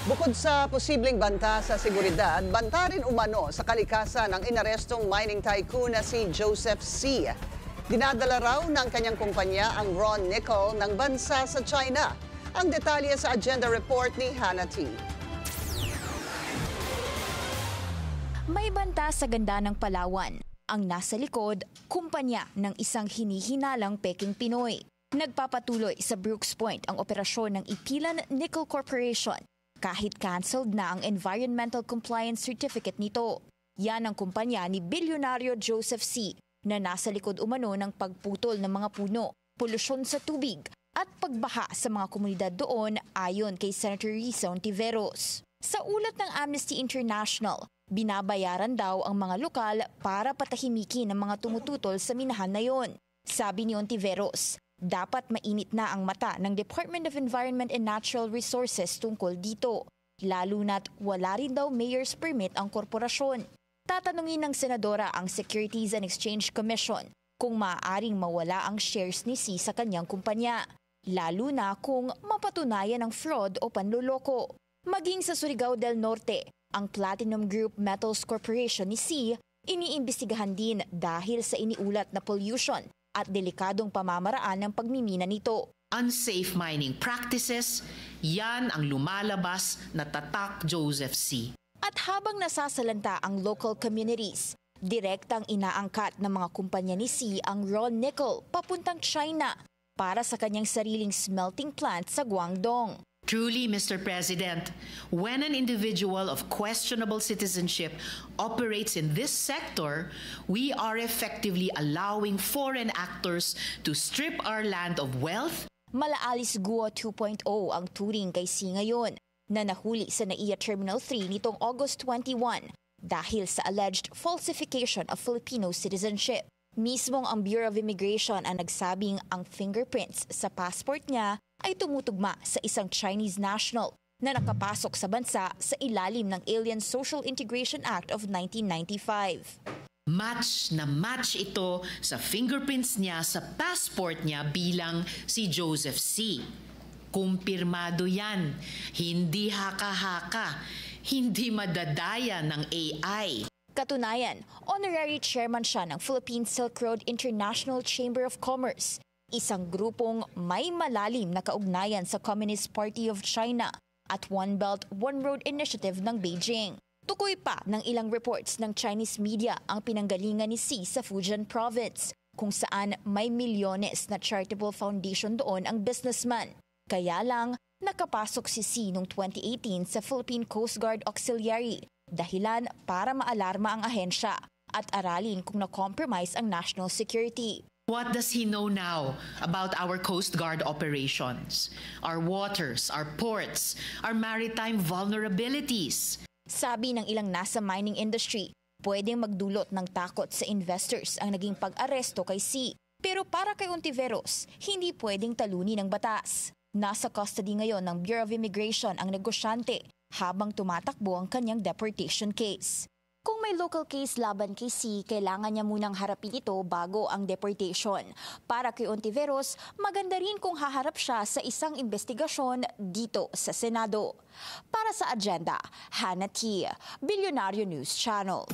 Bukod sa posibleng banta sa seguridad, banta rin umano sa kalikasan ng inarestong mining tycoon na si Joseph C. Dinadala raw ng kanyang kumpanya ang raw nickel ng bansa sa China. Ang detalye sa agenda report ni Hannah T. May banta sa ganda ng Palawan. Ang nasa likod, kumpanya ng isang hinihinalang Peking Pinoy. Nagpapatuloy sa Brooks Point ang operasyon ng Ipilan Nickel Corporation kahit cancelled na ang environmental compliance certificate nito. Yan ang kumpanya ni bilyonaryo Joseph C. na nasa likod umano ng pagputol ng mga puno, polusyon sa tubig at pagbaha sa mga komunidad doon ayon kay Senator Risa Ontiveros. Sa ulat ng Amnesty International, binabayaran daw ang mga lokal para patahimikin ang mga tumututol sa minahan na yon. Sabi ni Ontiveros, dapat mainit na ang mata ng Department of Environment and Natural Resources tungkol dito, lalo na't wala rin daw mayor's permit ang korporasyon. Tatanungin ng senadora ang Securities and Exchange Commission kung maaaring mawala ang shares ni C sa kanyang kumpanya, lalo na kung mapatunayan ang fraud o panloloko. Maging sa Surigao del Norte, ang Platinum Group Metals Corporation ni C iniimbestigahan din dahil sa iniulat na pollution at delikadong pamamaraan ng pagmimina nito. Unsafe mining practices, yan ang lumalabas na tatak Joseph C. At habang nasasalanta ang local communities, direktang inaangkat ng mga kumpanya ni C ang raw nickel papuntang China para sa kanyang sariling smelting plant sa Guangdong. Truly, Mr. President, when an individual of questionable citizenship operates in this sector, we are effectively allowing foreign actors to strip our land of wealth. Malaalis Guo 2.0 ang turing kay C ngayon na nahuli sa NAIA Terminal 3 nitong August 21 dahil sa alleged falsification of Filipino citizenship. Mismong ang Bureau of Immigration ang nagsabing ang fingerprints sa passport niya ay tumutugma sa isang Chinese national na nakapasok sa bansa sa ilalim ng Alien Social Integration Act of 1995. Match na match ito sa fingerprints niya sa passport niya bilang si Joseph C. Kumpirmado yan, hindi haka-haka, hindi madadaya ng AI. Katunayan, honorary chairman siya ng Philippine Silk Road International Chamber of Commerce, isang grupong may malalim na kaugnayan sa Communist Party of China at One Belt, One Road Initiative ng Beijing. Tukoy pa ng ilang reports ng Chinese media ang pinanggalingan ni C sa Fujian Province, kung saan may milyones na charitable foundation doon ang businessman. Kaya lang, nakapasok si C noong 2018 sa Philippine Coast Guard Auxiliary, dahilan para maalarma ang ahensya at aralin kung na-compromise ang national security. What does he know now about our Coast Guard operations, our waters, our ports, our maritime vulnerabilities? Sabi ng ilang nasa mining industry, pwedeng magdulot ng takot sa investors ang naging pag-aresto kay C. Pero para kay Ontiveros, hindi pwedeng talunin ng batas. Nasa custody ngayon ng Bureau of Immigration ang negosyante habang tumatakbo ang kanyang deportation case. Kung may local case laban kay C, kailangan niya munang harapin ito bago ang deportation. Para kay Ontiveros, maganda rin kung haharap siya sa isang investigasyon dito sa Senado. Para sa agenda, Hannah T. Bilyonaryo News Channel.